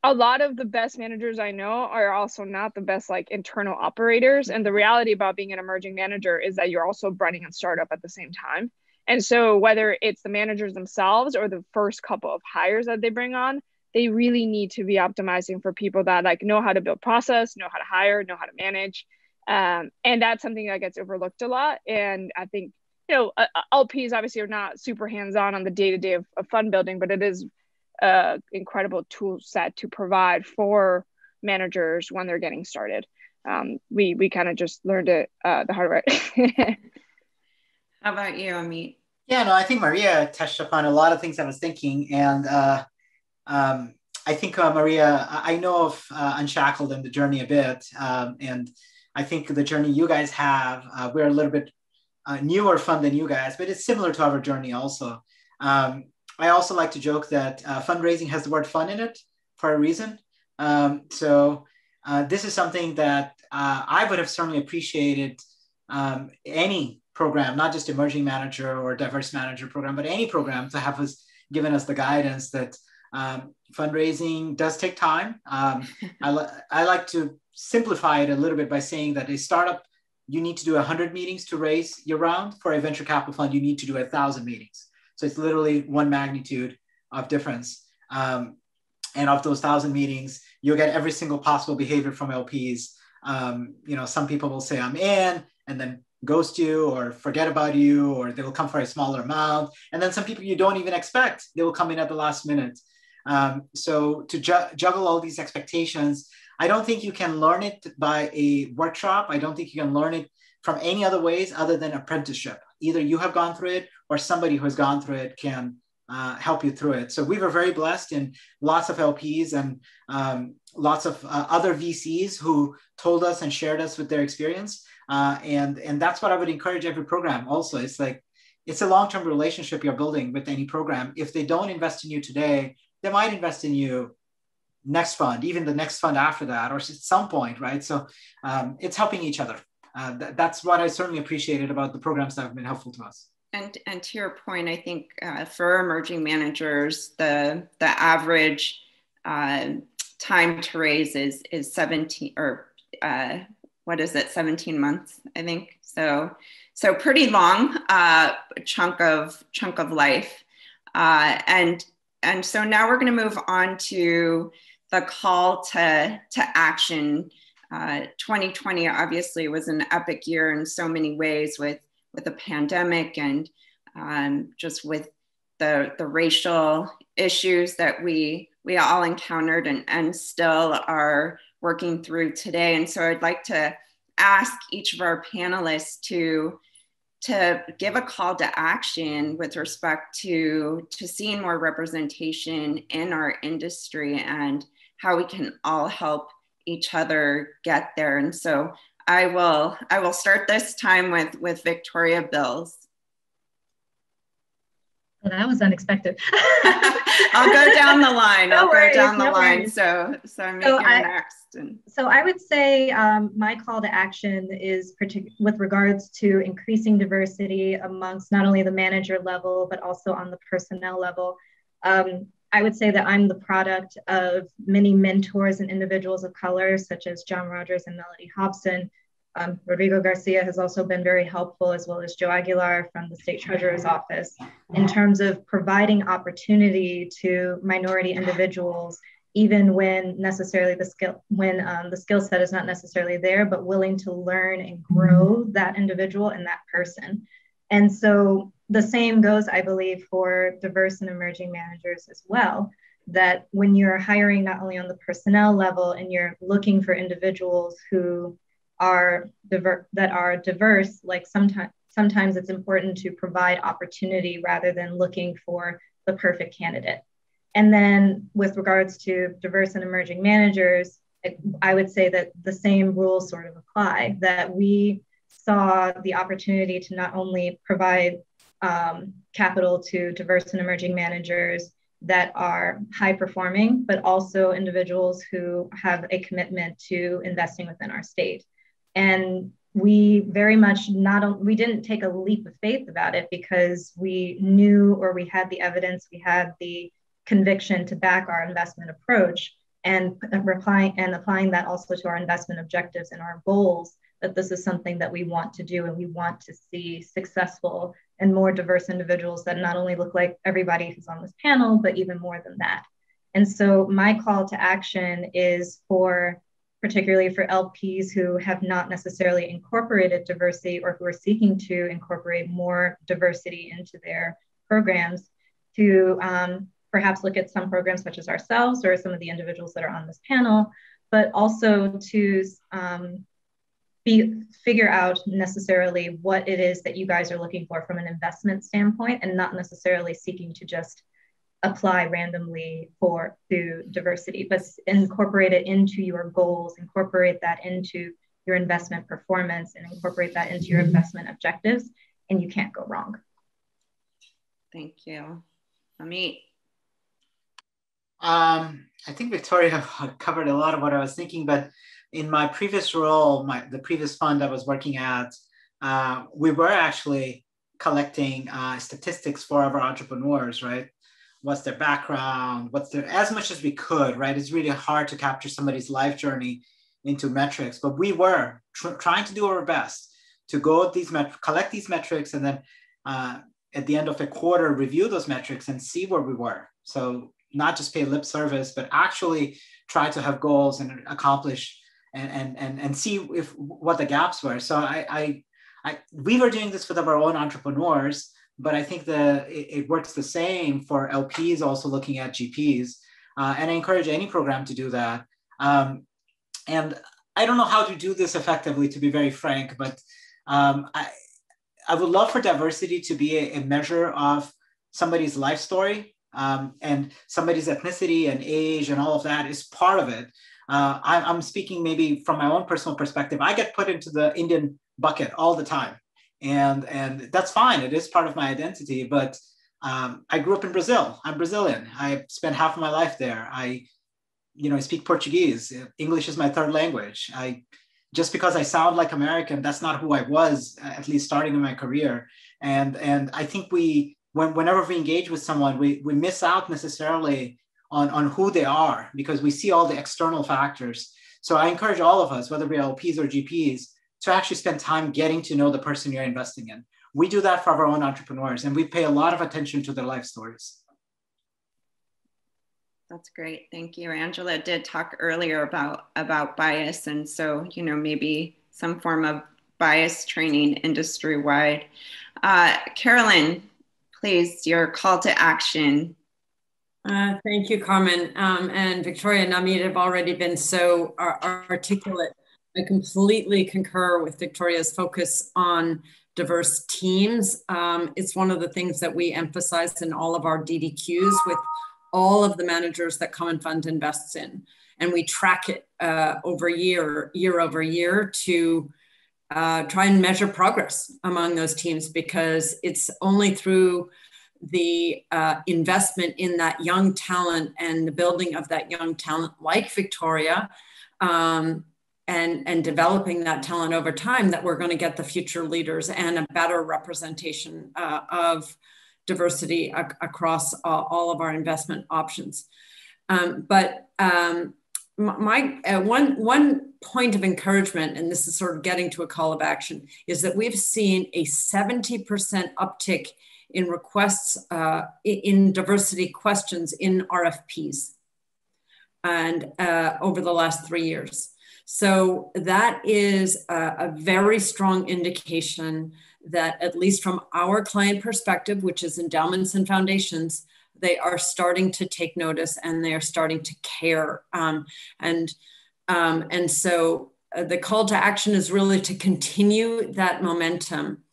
a lot of the best managers I know are also not the best like internal operators. And the reality about being an emerging manager is that you're also running a startup at the same time. And so whether it's the managers themselves or the first couple of hires that they bring on, they really need to be optimizing for people that like know how to build process, know how to hire, know how to manage. And that's something that gets overlooked a lot. And I think, LPs obviously are not super hands-on on the day-to-day of fund building, but it is an incredible tool set to provide for managers when they're getting started. We kind of just learned it the hard way. How about you, Amit? Yeah, no, I think Maria touched upon a lot of things I was thinking. And I think, Maria, I know of Unshackled and the journey a bit. And I think the journey you guys have, we're a little bit newer fund than you guys, but it's similar to our journey also. I also like to joke that fundraising has the word fun in it for a reason. So this is something that I would have certainly appreciated any program, not just emerging manager or diverse manager program, but any program to have given us the guidance that fundraising does take time. I like to simplify it a little bit by saying that a startup, you need to do 100 meetings to raise your round. For a venture capital fund, you need to do 1,000 meetings. So it's literally one magnitude of difference. And of those 1,000 meetings, you'll get every single possible behavior from LPs. Some people will say, I'm in, and then ghost you or forget about you, or they will come for a smaller amount. And then some people you don't even expect, they will come in at the last minute. So to juggle all these expectations, I don't think you can learn it by a workshop. I don't think you can learn it from any other ways other than apprenticeship. Either you have gone through it or somebody who has gone through it can help you through it. So we were very blessed in lots of LPs and lots of other VCs who told us and shared us with their experience. And that's what I would encourage every program also. It's like, it's a long-term relationship you're building with any program. If they don't invest in you today, they might invest in you next fund, even the next fund after that, or at some point, right? So it's helping each other. That's what I certainly appreciated about the programs that have been helpful to us. And to your point, I think for emerging managers, the average time to raise is 17 or 17 months, I think. So pretty long chunk of life. And so now we're going to move on to the call to action. 2020 obviously was an epic year in so many ways with the pandemic and just with the racial issues that we all encountered and still are working through today. And so I'd like to ask each of our panelists to give a call to action with respect to seeing more representation in our industry and how we can all help each other get there. And so I will start this time with Victoria Bills. Well, that was unexpected. I'll go down the line. No worries. So you're next. So I would say my call to action is with regards to increasing diversity amongst not only the manager level, but also on the personnel level. I would say that I'm the product of many mentors and individuals of color, such as John Rogers and Melody Hobson. Rodrigo Garcia has also been very helpful, as well as Joe Aguilar from the State Treasurer's Office, in terms of providing opportunity to minority individuals, even when necessarily the skill set is not necessarily there, but willing to learn and grow that individual and that person. And so the same goes, I believe, for diverse and emerging managers as well, that when you're hiring not only on the personnel level and you're looking for individuals who are diverse, like sometimes it's important to provide opportunity rather than looking for the perfect candidate. And then with regards to diverse and emerging managers, I would say that the same rules sort of apply, that we saw the opportunity to not only provide capital to diverse and emerging managers that are high performing, but also individuals who have a commitment to investing within our state. And we very much we didn't take a leap of faith about it, because we knew, or we had the evidence, we had the conviction to back our investment approach, and applying that also to our investment objectives and our goals, that this is something that we want to do, and we want to see successful and more diverse individuals that not only look like everybody who's on this panel, but even more than that. And so my call to action is particularly for LPs who have not necessarily incorporated diversity, or who are seeking to incorporate more diversity into their programs, to perhaps look at some programs such as ourselves or some of the individuals that are on this panel, but also to figure out necessarily what it is that you guys are looking for from an investment standpoint, and not necessarily seeking to just apply randomly through diversity, but incorporate it into your goals, incorporate that into your investment performance, and incorporate that into your investment objectives, and you can't go wrong. Thank you. Amit. I think Victoria covered a lot of what I was thinking, but in my previous role, the previous fund I was working at, we were actually collecting statistics for our entrepreneurs, right? What's their background, as much as we could, right? It's really hard to capture somebody's life journey into metrics, but we were trying to do our best to go collect these metrics, and then at the end of a quarter, review those metrics and see where we were. So not just pay lip service, but actually try to have goals and accomplish and see what the gaps were. So we were doing this with our own entrepreneurs, but I think it works the same for LPs also looking at GPs. And I encourage any program to do that. And I don't know how to do this effectively, to be very frank, but I would love for diversity to be a measure of somebody's life story, and somebody's ethnicity and age and all of that is part of it. I'm speaking maybe from my own personal perspective. I get put into the Indian bucket all the time. And that's fine. It is part of my identity, but I grew up in Brazil. I'm Brazilian. I spent half of my life there. I speak Portuguese. English is my third language. Just because I sound like American, that's not who I was, at least starting in my career. And I think whenever we engage with someone, we miss out necessarily on who they are, because we see all the external factors. So I encourage all of us, whether we're LPs or GPs, to actually spend time getting to know the person you're investing in. We do that for our own entrepreneurs, and we pay a lot of attention to their life stories. That's great. Thank you. Angela did talk earlier about bias, and so, maybe some form of bias training industry-wide. Carolyn, please, your call to action. Thank you, Carmen. And Victoria and Amit have already been so articulate. I completely concur with Victoria's focus on diverse teams. It's one of the things that we emphasize in all of our DDQs with all of the managers that Common Fund invests in. And we track it year over year to try and measure progress among those teams, because it's only through the investment in that young talent and the building of that young talent like Victoria, and developing that talent over time, that we're going to get the future leaders and a better representation of diversity across all of our investment options. One point of encouragement, and this is sort of getting to a call of action, is that we've seen a 70% uptick in requests in diversity questions in RFPs and over the last 3 years. So that is a very strong indication that, at least from our client perspective, which is endowments and foundations, they are starting to take notice and they are starting to care. And so the call to action is really to continue that momentum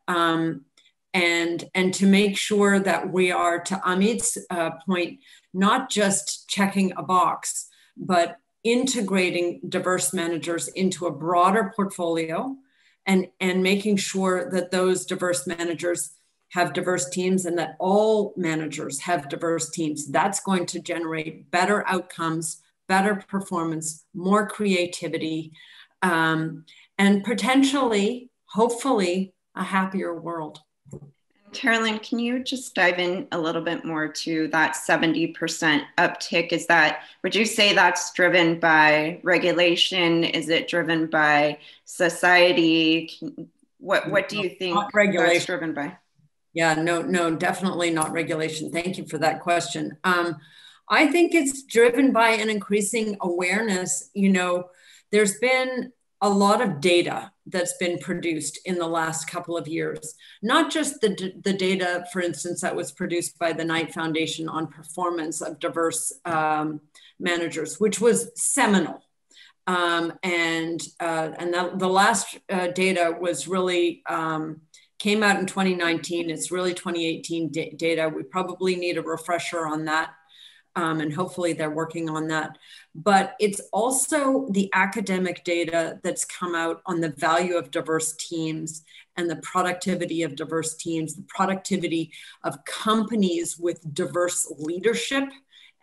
and to make sure that we are, to Amit's point, not just checking a box, but integrating diverse managers into a broader portfolio and making sure that those diverse managers have diverse teams and that all managers have diverse teams. That's going to generate better outcomes, better performance, more creativity, and potentially, hopefully, a happier world. Carolyn, can you just dive in a little bit more to that 70% uptick? Would you say that's driven by regulation? Is it driven by society? What do you think that's driven by? Yeah, no, definitely not regulation. Thank you for that question. I think it's driven by an increasing awareness. You know, there's been a lot of data that's been produced in the last couple of years, not just the data, for instance, that was produced by the Knight Foundation on performance of diverse managers, which was seminal. And the last data was really, came out in 2019. It's really 2018 data. We probably need a refresher on that. And hopefully they're working on that. But it's also the academic data that's come out on the value of diverse teams and the productivity of diverse teams, the productivity of companies with diverse leadership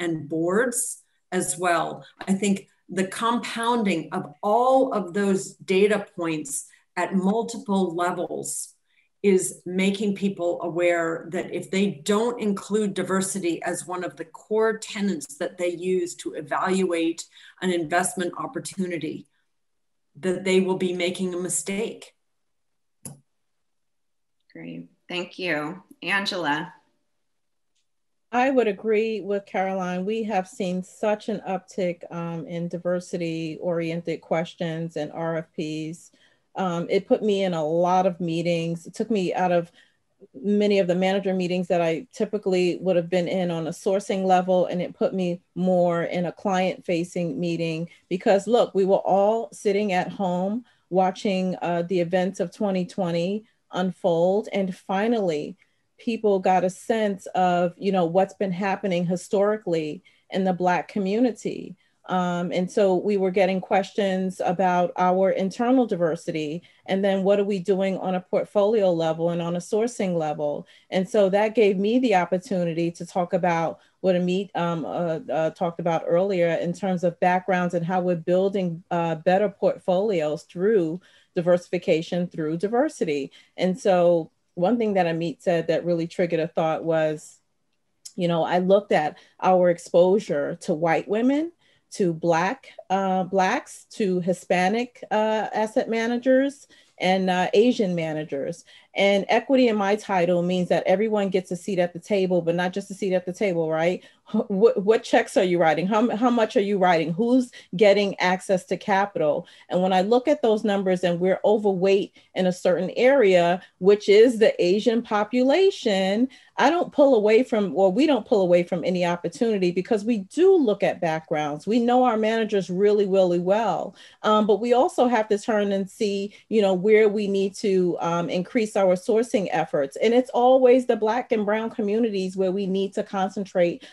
and boards as well. I think the compounding of all of those data points at multiple levels is making people aware that if they don't include diversity as one of the core tenets that they use to evaluate an investment opportunity, that they will be making a mistake. Great, thank you. Angela. I would agree with Caroline. We have seen such an uptick in diversity-oriented questions and RFPs. It put me in a lot of meetings. It took me out of many of the manager meetings that I typically would have been in on a sourcing level, and it put me more in a client-facing meeting because, look, we were all sitting at home watching the events of 2020 unfold, and finally, people got a sense of, you know, what's been happening historically in the Black community. And so we were getting questions about our internal diversity, and then what are we doing on a portfolio level and on a sourcing level? And so that gave me the opportunity to talk about what Amit talked about earlier in terms of backgrounds and how we're building better portfolios through diversification, through diversity. And so one thing that Amit said that really triggered a thought was, you know, I looked at our exposure to white women, to Blacks, to Hispanic asset managers, and Asian managers. And equity in my title means that everyone gets a seat at the table, but not just a seat at the table, right? What checks are you writing? How much are you writing? Who's getting access to capital? And when I look at those numbers and we're overweight in a certain area, which is the Asian population, I don't pull away from, or we don't pull away from any opportunity because we do look at backgrounds. We know our managers really, really well, but we also have to turn and see, you know, where we need to increase our sourcing efforts. And it's always the Black and brown communities where we need to concentrate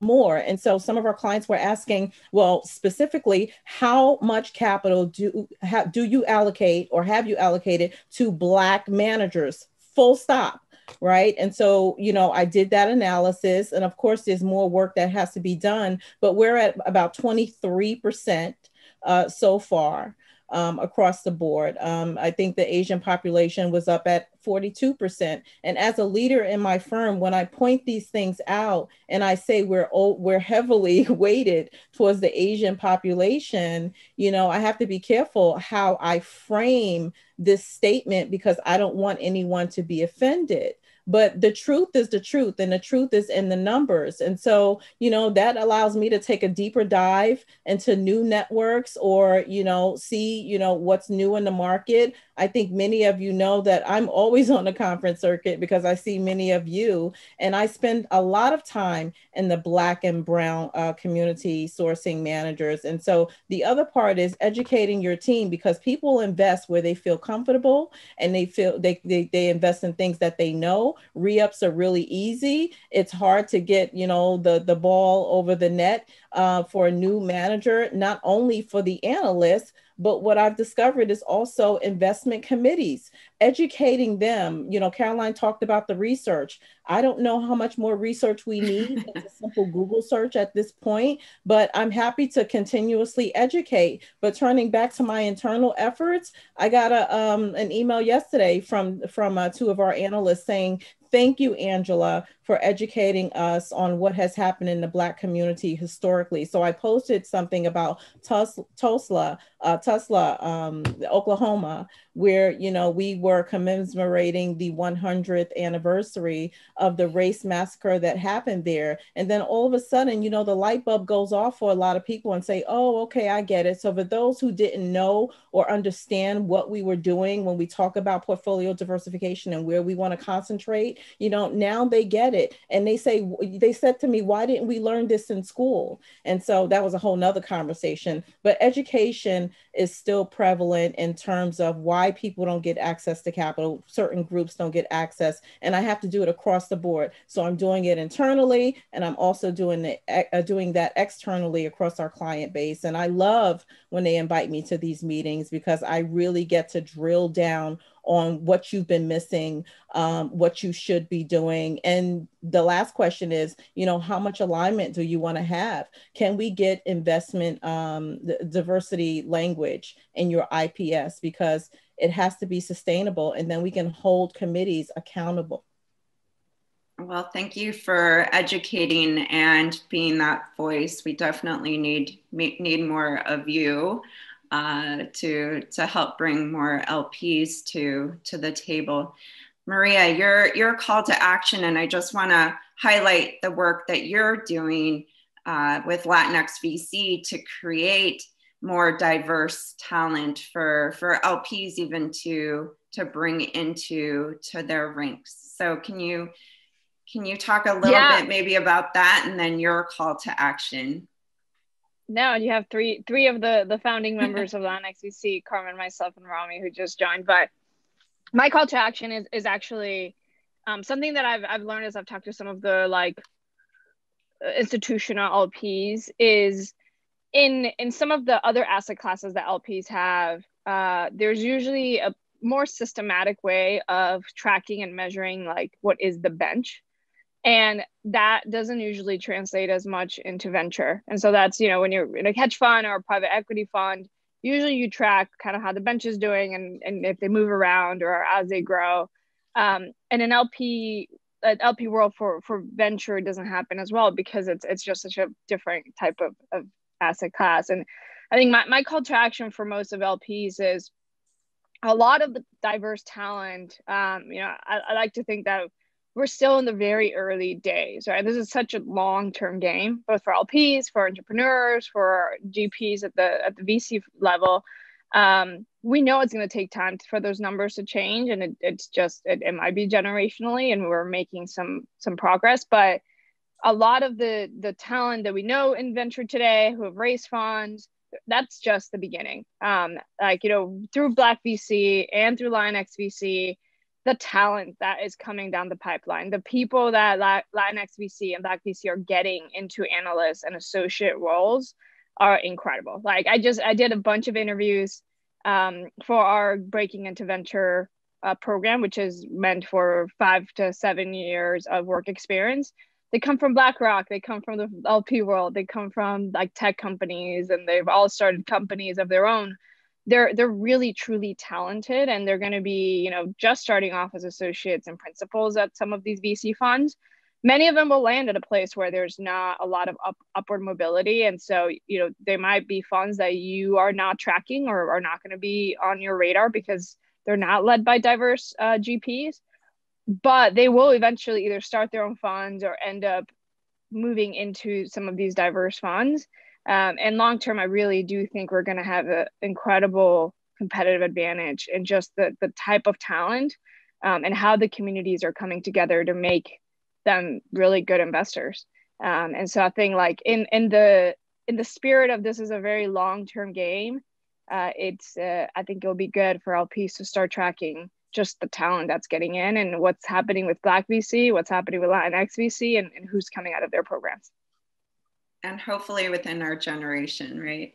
more. And so some of our clients were asking, well, specifically, how much capital do you allocate or have you allocated to Black managers? Full stop. Right. And so, you know, I did that analysis. And of course, there's more work that has to be done, but we're at about 23% so far. across the board. I think the Asian population was up at 42%. And as a leader in my firm, when I point these things out and I say we're heavily weighted towards the Asian population, you know, I have to be careful how I frame this statement because I don't want anyone to be offended. But the truth is the truth, and the truth is in the numbers. And so, you know, that allows me to take a deeper dive into new networks or, you know, see, you know, what's new in the market. I think many of you know that I'm always on the conference circuit because I see many of you, and I spend a lot of time in the Black and Brown community sourcing managers. And so the other part is educating your team, because people invest where they feel comfortable and they feel they invest in things that they know. Re-ups are really easy. It's hard to get, you know, the ball over the net for a new manager, not only for the analyst, but what I've discovered is also investment committees, educating them. You know, Caroline talked about the research. I don't know how much more research we need. It's a simple Google search at this point, but I'm happy to continuously educate. But turning back to my internal efforts, I got an email yesterday from two of our analysts saying, "Thank you, Angela, for educating us on what has happened in the Black community historically." So I posted something about Tulsa, Oklahoma, where, you know, we were commemorating the 100th anniversary of the race massacre that happened there. And then all of a sudden, you know, the light bulb goes off for a lot of people and say, "Oh, okay, I get it." So for those who didn't know or understand what we were doing when we talk about portfolio diversification and where we want to concentrate, you know, now they get it. And they said to me, "Why didn't we learn this in school?" And so that was a whole nother conversation. But education is still prevalent in terms of why people don't get access to capital. Certain groups don't get access. And I have to do it across the board. So I'm doing it internally, and I'm also doing that externally across our client base. And I love when they invite me to these meetings because I really get to drill down on what you've been missing, what you should be doing. And the last question is, you know, how much alignment do you want to have? Can we get investment diversity language in your IPS? Because it has to be sustainable, and then we can hold committees accountable. Well, thank you for educating and being that voice. We definitely need more of you to help bring more LPs to the table. Maria, your call to action, and I just want to highlight the work that you're doing with Latinx VC to create more diverse talent for LPs even to bring into their ranks. So can you talk a little bit maybe about that, and then your call to action? No, you have three of the founding members of Latinx VC, Carmen, myself, and Rami, who just joined. But my call to action is actually something that I've learned as I've talked to some of the like institutional LPs, is in some of the other asset classes that LPs have, there's usually a more systematic way of tracking and measuring like what is the bench. And that doesn't usually translate as much into venture. And so that's, you know, when you're in a hedge fund or a private equity fund, usually you track kind of how the bench is doing and if they move around or as they grow. And an LP world for venture doesn't happen as well, because it's just such a different type of asset class. And I think my call to action for most of LPs is a lot of the diverse talent. You know, I like to think that we're still in the very early days, right? This is such a long-term game, both for LPs, for entrepreneurs, for GPs at the VC level. We know it's going to take time for those numbers to change, and it might be generationally, and we're making some progress. But a lot of the talent that we know in venture today, who have raised funds, that's just the beginning. Like, you know, through Black VC and through Latinx VC, the talent that is coming down the pipeline, the people that Latinx VC and Black VC are getting into analyst and associate roles are incredible. Like I did a bunch of interviews for our Breaking Into Venture program, which is meant for 5 to 7 years of work experience. They come from BlackRock, they come from the LP world, they come from like tech companies, and they've all started companies of their own. they're really truly talented, and they're going to be, you know, just starting off as associates and principals at some of these VC funds. Many of them will land at a place where there's not a lot of upward mobility. And so, you know, they might be funds that you are not tracking or are not going to be on your radar because they're not led by diverse GPs, but they will eventually either start their own funds or end up moving into some of these diverse funds. And long term, I really do think we're going to have an incredible competitive advantage in just the type of talent and how the communities are coming together to make them really good investors. And so I think, like, in the spirit of this is a very long term game, I think it'll be good for LPs to start tracking just the talent that's getting in and what's happening with Black VC, what's happening with Latinx VC, and who's coming out of their programs. And hopefully within our generation, right?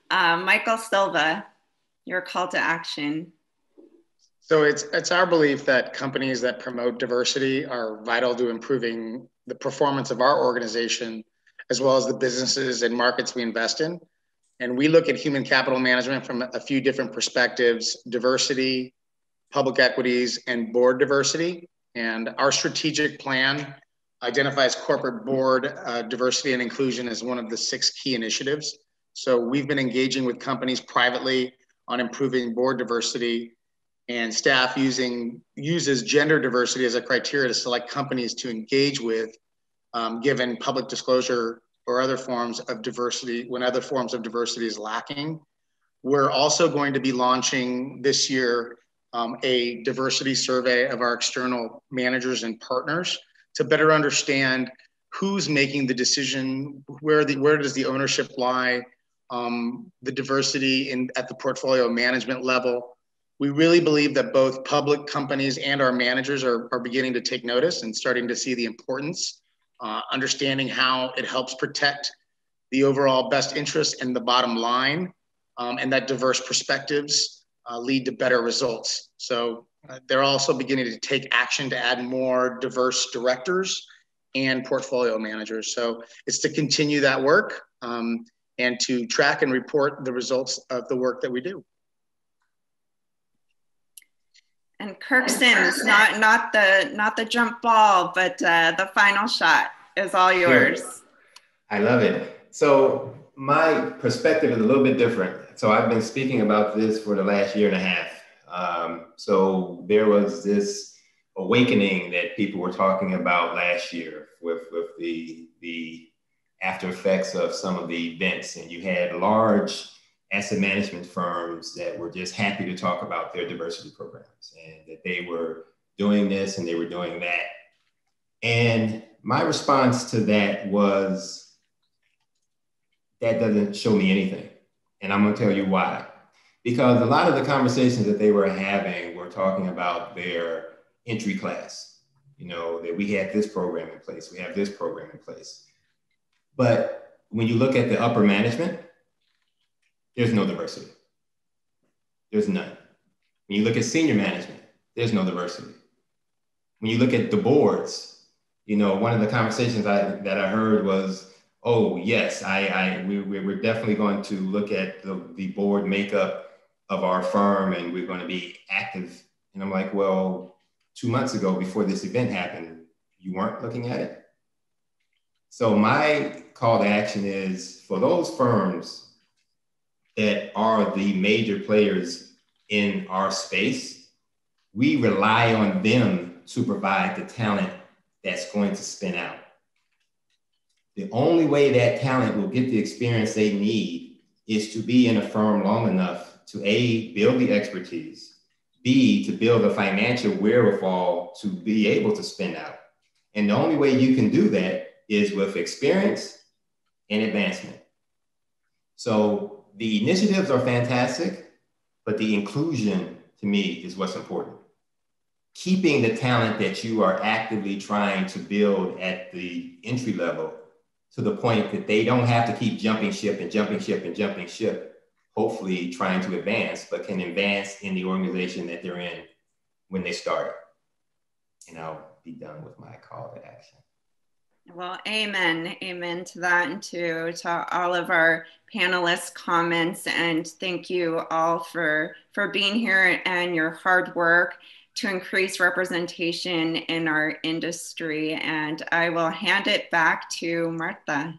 Michael Silva, your call to action. So it's our belief that companies that promote diversity are vital to improving the performance of our organization, as well as the businesses and markets we invest in. And we look at human capital management from a few different perspectives: diversity, public equities, and board diversity. And our strategic plan identifies corporate board diversity and inclusion as one of the 6 key initiatives. So we've been engaging with companies privately on improving board diversity, and staff uses gender diversity as a criteria to select companies to engage with, given public disclosure or other forms of diversity, when other forms of diversity is lacking. We're also going to be launching this year a diversity survey of our external managers and partners to better understand who's making the decision, where does the ownership lie, the diversity at the portfolio management level. We really believe that both public companies and our managers are beginning to take notice and starting to see the importance, understanding how it helps protect the overall best interest and the bottom line, and that diverse perspectives lead to better results. So they're also beginning to take action to add more diverse directors and portfolio managers. So it's to continue that work and to track and report the results of the work that we do. And Kirk Sims, not the jump ball, but the final shot is all yours. Sure. I love it. So my perspective is a little bit different. So I've been speaking about this for the last year and a half. So there was this awakening that people were talking about last year with the after effects of some of the events, and you had large asset management firms that were just happy to talk about their diversity programs and that they were doing this and they were doing that. And my response to that was, that doesn't show me anything. And I'm gonna tell you why. Because a lot of the conversations that they were having were talking about their entry class. You know, that we have this program in place, we have this program in place. But when you look at the upper management, there's no diversity. There's none. When you look at senior management, there's no diversity. When you look at the boards, you know, one of the conversations that I heard was, oh yes, we're definitely going to look at the board makeup of our firm and we're going to be active. And I'm like, well, 2 months ago before this event happened, you weren't looking at it. So my call to action is for those firms that are the major players in our space, we rely on them to provide the talent that's going to spin out. The only way that talent will get the experience they need is to be in a firm long enough to A, build the expertise, B, to build a financial wherewithal to be able to spin out. And the only way you can do that is with experience and advancement. So the initiatives are fantastic, but the inclusion to me is what's important. Keeping the talent that you are actively trying to build at the entry level to the point that they don't have to keep jumping ship and jumping ship and jumping ship, hopefully trying to advance, but can advance in the organization that they're in when they start. And I'll be done with my call to action. Well, amen. Amen to that, and to all of our panelists' comments. And thank you all for being here and your hard work to increase representation in our industry. And I will hand it back to Martha.